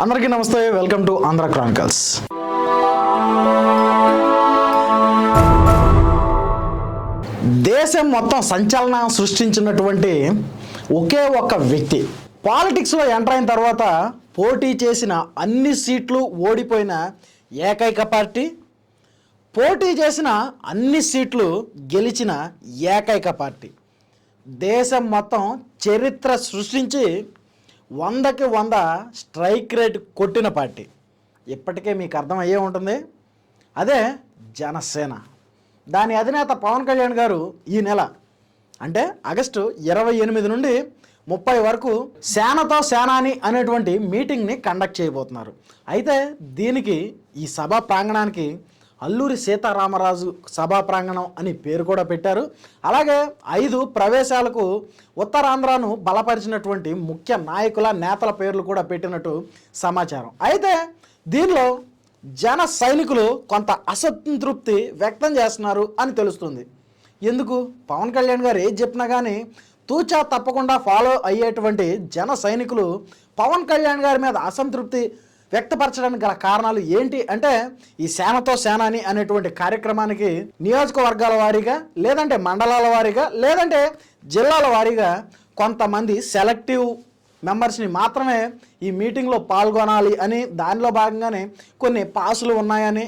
అందరికీ నమస్తే, welcome to Andhra Chronicles. దేశం మొత్తం సంచలనం సృష్టించినటువంటి ఒకే ఒక్క వ్యక్తి పాలిటిక్స్లో ఎంటర్ అయిన తర్వాత పోటీ చేసిన అన్ని సీట్లు ఓడిపోయిన ఏకైక పార్టీ, పోటీ చేసిన అన్ని సీట్లు గెలిచిన ఏకైక పార్టీ, దేశం మొత్తం చరిత్ర సృష్టించి 100కి 100 స్ట్రైక్ రేట్ కొట్టిన పార్టీ ఇప్పటికే మీకు అర్థమయ్యే ఉంటుంది. అదే జనసేన. దాని అధినేత పవన్ కళ్యాణ్ గారు ఈ నెల అంటే ఆగస్టు 28 నుండి 30 వరకు సేనతో సేనాని అనేటువంటి మీటింగ్ని కండక్ట్ చేయబోతున్నారు. అయితే దీనికి ఈ సభా ప్రాంగణానికి అల్లూరి సీతారామరాజు సభా ప్రాంగణం అని పేరు కూడా పెట్టారు. అలాగే 5 ప్రవేశాలకు ఉత్తరాంధ్రను బలపరిచినటువంటి ముఖ్య నాయకుల నేతల పేర్లు కూడా పెట్టినట్టు సమాచారం. అయితే దీనిలో జన సైనికులు కొంత అసంతృప్తి వ్యక్తం చేస్తున్నారు అని తెలుస్తుంది. ఎందుకు? పవన్ కళ్యాణ్ గారు ఏది చెప్పినా కానీ తూచా తప్పకుండా ఫాలో అయ్యేటువంటి జన సైనికులు పవన్ కళ్యాణ్ గారి మీద అసంతృప్తి వ్యక్తపరచడానికి గల కారణాలు ఏంటి అంటే, ఈ సేనతో సేనాని అనేటువంటి కార్యక్రమానికి నియోజకవర్గాల వారీగా, లేదంటే మండలాల వారీగా, లేదంటే జిల్లాల వారీగా కొంతమంది సెలెక్టివ్ మెంబర్స్ని మాత్రమే ఈ మీటింగ్లో పాల్గొనాలి అని, దానిలో భాగంగానే కొన్ని పాసులు ఉన్నాయని,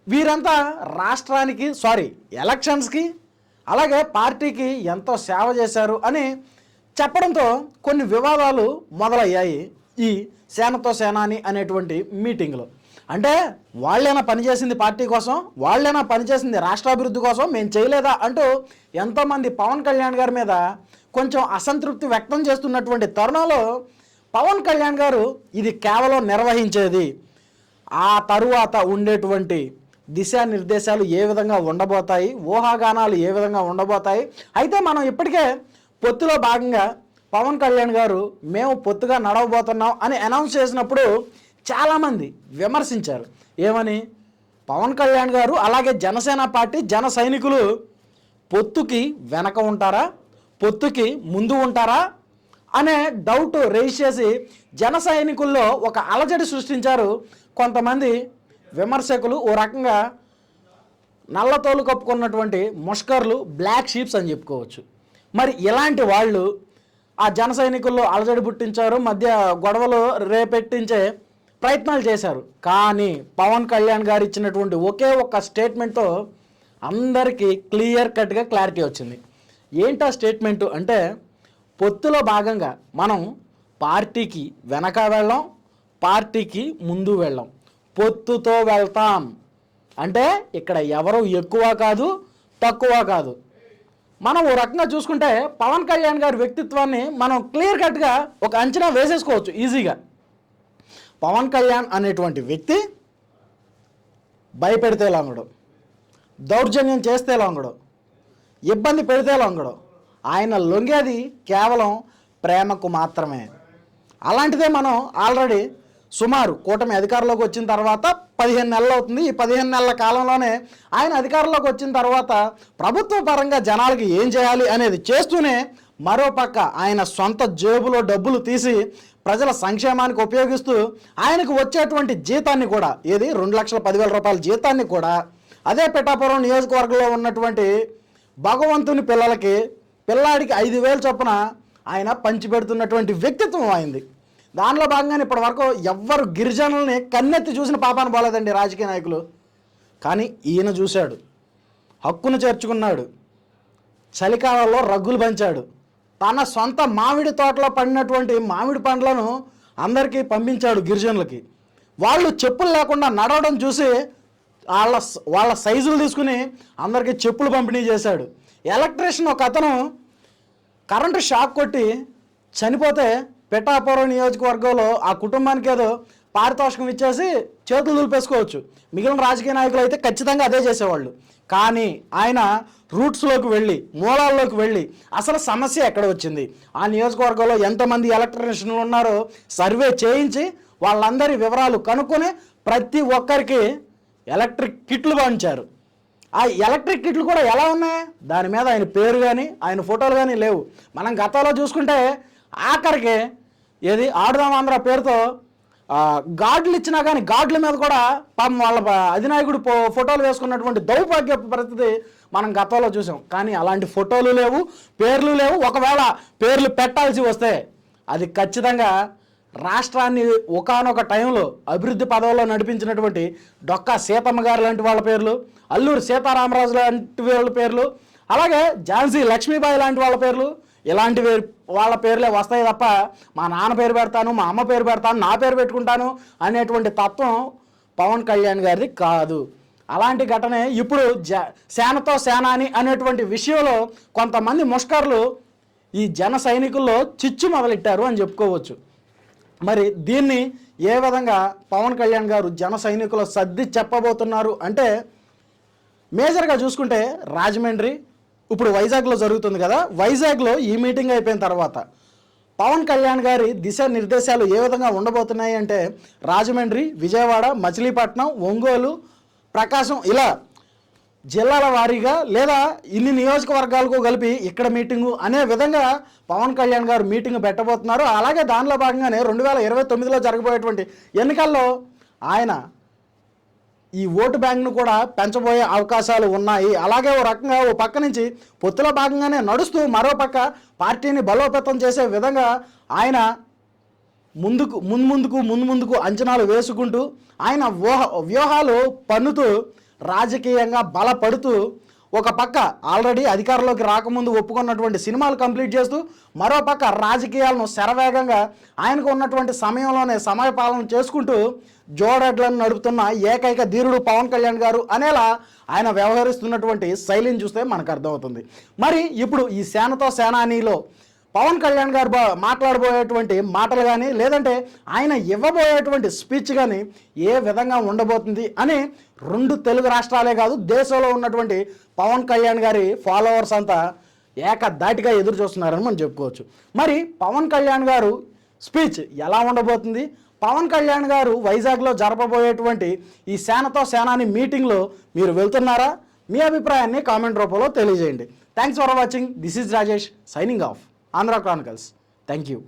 వీరంతా రాష్ట్రానికి ఎలక్షన్స్కి అలాగే పార్టీకి ఎంతో సేవ చేశారు అని చెప్పడంతో కొన్ని వివాదాలు మొదలయ్యాయి ఈ సేనతో సేనాని అనేటువంటి మీటింగ్లో. అంటే వాళ్ళైనా పనిచేసింది పార్టీ కోసం, వాళ్ళైనా పనిచేసింది రాష్ట్రాభివృద్ధి కోసం, మేము చేయలేదా అంటూ ఎంతోమంది పవన్ కళ్యాణ్ గారి మీద కొంచెం అసంతృప్తి వ్యక్తం చేస్తున్నటువంటి తరుణంలో పవన్ కళ్యాణ్ గారు ఇది కేవలం నిర్వహించేది, ఆ తరువాత ఉండేటువంటి దిశానిర్దేశాలు ఏ విధంగా ఉండబోతాయి, ఊహాగానాలు ఏ విధంగా ఉండబోతాయి. అయితే మనం ఇప్పటికే పొత్తులో భాగంగా పవన్ కళ్యాణ్ గారు మేము పొత్తుగా నడవబోతున్నాం అని అనౌన్స్ చేసినప్పుడు చాలామంది విమర్శించారు. ఏమని? పవన్ కళ్యాణ్ గారు అలాగే జనసేన పార్టీ జన సైనికులు పొత్తుకి వెనక ఉంటారా, పొత్తుకి ముందు ఉంటారా అనే డౌట్ రేజ్ చేసి జన సైనికుల్లో ఒక అలజడి సృష్టించారు కొంతమంది విమర్శకులు. ఓ రకంగా నల్లతోలు కప్పుకున్నటువంటి ముష్కర్లు, బ్లాక్ షీప్స్ అని చెప్పుకోవచ్చు. మరి ఇలాంటి వాళ్ళు ఆ జన సైనికుల్లో అలజడి పుట్టించారు, మధ్య గొడవలు రేపెట్టించే ప్రయత్నాలు చేశారు. కానీ పవన్ కళ్యాణ్ గారు ఇచ్చినటువంటి ఒకే ఒక్క స్టేట్మెంట్తో అందరికీ క్లియర్ కట్గా క్లారిటీ వచ్చింది. ఏంటా స్టేట్మెంటు అంటే, పొత్తులో భాగంగా మనం పార్టీకి వెనక వెళ్ళాం, పార్టీకి ముందు వెళ్ళాం, పొత్తుతో వెళ్తాం. అంటే ఇక్కడ ఎవరు ఎక్కువ కాదు, తక్కువ కాదు. మనం ఓ రకంగా చూసుకుంటే పవన్ కళ్యాణ్ గారి వ్యక్తిత్వాన్ని మనం క్లియర్ కట్గా ఒక అంచనా వేసేసుకోవచ్చు ఈజీగా. పవన్ కళ్యాణ్ అనేటువంటి వ్యక్తి భయపెడితే లొంగడు, దౌర్జన్యం చేస్తే లొంగడు, ఇబ్బంది పెడితే లొంగడు. ఆయన లొంగేది కేవలం ప్రేమకు మాత్రమే. అలాంటిదే మనం ఆల్రెడీ సుమారు కూటమి అధికారంలోకి వచ్చిన తర్వాత 15 నెలలు అవుతుంది. ఈ 15 నెలల కాలంలోనే ఆయన అధికారంలోకి వచ్చిన తర్వాత ప్రభుత్వ పరంగా జనాలకి ఏం చేయాలి అనేది చేస్తూనే, మరోపక్క ఆయన సొంత జేబులో డబ్బులు తీసి ప్రజల సంక్షేమానికి ఉపయోగిస్తూ ఆయనకు వచ్చేటువంటి జీతాన్ని కూడా, ఏది 2,10,000 రూపాయల జీతాన్ని కూడా అదే పిఠాపురం నియోజకవర్గంలో ఉన్నటువంటి భగవంతుని పిల్లాడికి 5,000 చొప్పున ఆయన పంచిపెడుతున్నటువంటి వ్యక్తిత్వం అయింది. దానిలో భాగంగానే ఇప్పటి వరకు ఎవ్వరు గిరిజనుల్ని కన్నెత్తి చూసిన పాపాన పోలేదండి రాజకీయ నాయకులు. కానీ ఈయన చూశాడు, హక్కును చేర్చుకున్నాడు, చలికాలంలో రగ్గులు పంచాడు, తన సొంత మామిడి తోటలో పడినటువంటి మామిడి పండ్లను అందరికీ పంపించాడు గిరిజనులకి. వాళ్ళు చెప్పులు లేకుండా నడవడం చూసి వాళ్ళ సైజులు తీసుకుని అందరికీ చెప్పులు పంపిణీ చేశాడు. ఎలక్ట్రీషియన్ ఒక అతను కరెంటు షాక్ కొట్టి చనిపోతే పిఠాపురం నియోజకవర్గంలో ఆ కుటుంబానికి ఏదో పారితోషికం ఇచ్చేసి చేతులు దులిపేసుకోవచ్చు. మిగిలిన రాజకీయ నాయకులు అయితే ఖచ్చితంగా అదే చేసేవాళ్ళు. కానీ ఆయన రూట్స్లోకి వెళ్ళి, మూలాల్లోకి వెళ్ళి అసలు సమస్య ఎక్కడ వచ్చింది, ఆ నియోజకవర్గంలో ఎంతమంది ఎలక్ట్రీషియన్లు ఉన్నారో సర్వే చేయించి వాళ్ళందరి వివరాలు కనుక్కొని ప్రతి ఒక్కరికి ఎలక్ట్రిక్ కిట్లు పంచారు. ఆ ఎలక్ట్రిక్ కిట్లు కూడా ఎలా ఉన్నాయి, దాని మీద ఆయన పేరు కానీ ఆయన ఫోటోలు కానీ లేవు. మనం గతంలో చూసుకుంటే ఆఖరికి ఏది ఆడుదాం ఆంధ్ర పేరుతో గార్డులు ఇచ్చినా కానీ గార్డుల మీద కూడా పాపం వాళ్ళ అధినాయకుడు ఫోటోలు వేసుకున్నటువంటి దౌర్భాగ్య పరిస్థితి మనం గతంలో చూసాం. కానీ అలాంటి ఫోటోలు లేవు, పేర్లు లేవు. ఒకవేళ పేర్లు పెట్టాల్సి వస్తే అది ఖచ్చితంగా రాష్ట్రాన్ని ఒకానొక టైంలో అభివృద్ధి పదవుల్లో నడిపించినటువంటి డొక్కా సీతమ్మ గారు లాంటి వాళ్ళ పేర్లు, అల్లూరి సీతారామరాజు లాంటి వాళ్ళ పేర్లు, అలాగే ఝాన్సీ లక్ష్మీబాయి లాంటి వాళ్ళ పేర్లు, ఇలాంటి వాళ్ళ పేర్లే వస్తాయి తప్ప మా నాన్న పేరు పెడతాను, మా అమ్మ పేరు పెడతాను, నా పేరు పెట్టుకుంటాను అనేటువంటి తత్వం పవన్ కళ్యాణ్ గారిది కాదు. అలాంటి ఘటనే ఇప్పుడు సేనతో సేనాని అనేటువంటి విషయంలో కొంతమంది ముష్కర్లు ఈ జన సైనికుల్లో చిచ్చు మొదలెట్టారు అని చెప్పుకోవచ్చు. మరి దీన్ని ఏ విధంగా పవన్ కళ్యాణ్ గారు జన సైనికులు సర్ది చెప్పబోతున్నారు అంటే, మేజర్గా చూసుకుంటే రాజమండ్రి, ఇప్పుడు వైజాగ్లో జరుగుతుంది కదా, వైజాగ్లో ఈ మీటింగ్ అయిపోయిన తర్వాత పవన్ కళ్యాణ్ గారి దిశానిర్దేశాలు ఏ విధంగా ఉండబోతున్నాయి అంటే, రాజమండ్రి, విజయవాడ, మచిలీపట్నం, ఒంగోలు, ప్రకాశం ఇలా జిల్లాల వారీగా లేదా ఇన్ని నియోజకవర్గాలకు కలిపి ఇక్కడ మీటింగు అనే విధంగా పవన్ కళ్యాణ్ గారు మీటింగ్ పెట్టబోతున్నారు. అలాగే దానిలో భాగంగానే 2029లో జరగబోయేటువంటి ఎన్నికల్లో ఆయన ఈ ఓటు బ్యాంక్ను కూడా పెంచబోయే అవకాశాలు ఉన్నాయి. అలాగే ఓ రకంగా ఓ పక్క నుంచి పొత్తుల భాగంగానే నడుస్తూ మరో పక్క పార్టీని బలోపేతం చేసే విధంగా ఆయన ముందుకు అంచనాలు వేసుకుంటూ ఆయన వ్యూహాలు పన్నుతూ రాజకీయంగా బలపడుతూ ఒక పక్క ఆల్రెడీ అధికారంలోకి రాకముందు ఒప్పుకున్నటువంటి సినిమాలు కంప్లీట్ చేస్తూ మరో పక్క రాజకీయాలను శరవేగంగా ఆయనకు ఉన్నటువంటి సమయంలోనే సమయపాలన చేసుకుంటూ జోడెడ్లను నడుపుతున్న ఏకైక ధీరుడు పవన్ కళ్యాణ్ గారు అనేలా ఆయన వ్యవహరిస్తున్నటువంటి శైలిని చూస్తే మనకు అర్థమవుతుంది. మరి ఇప్పుడు ఈ సేనతో సేనానీలో పవన్ కళ్యాణ్ గారు మాట్లాడబోయేటువంటి మాటలు కానీ లేదంటే ఆయన ఇవ్వబోయేటువంటి స్పీచ్ కానీ ఏ విధంగా ఉండబోతుంది అని 2 తెలుగు రాష్ట్రాలే కాదు దేశంలో ఉన్నటువంటి పవన్ కళ్యాణ్ గారి ఫాలోవర్స్ అంతా ఏకధాటిగా ఎదురు చూస్తున్నారని మనం చెప్పుకోవచ్చు. మరి పవన్ కళ్యాణ్ గారు స్పీచ్ ఎలా ఉండబోతుంది, పవన్ కళ్యాణ్ గారు వైజాగ్లో జరపబోయేటువంటి ఈ సేనతో సేనాని మీటింగ్లో మీరు వెళ్తున్నారా? మీ అభిప్రాయాన్ని కామెంట్ రూపంలో తెలియజేయండి. Thanks for watching. This is Rajesh signing off. Andhra Chronicles. Thank you.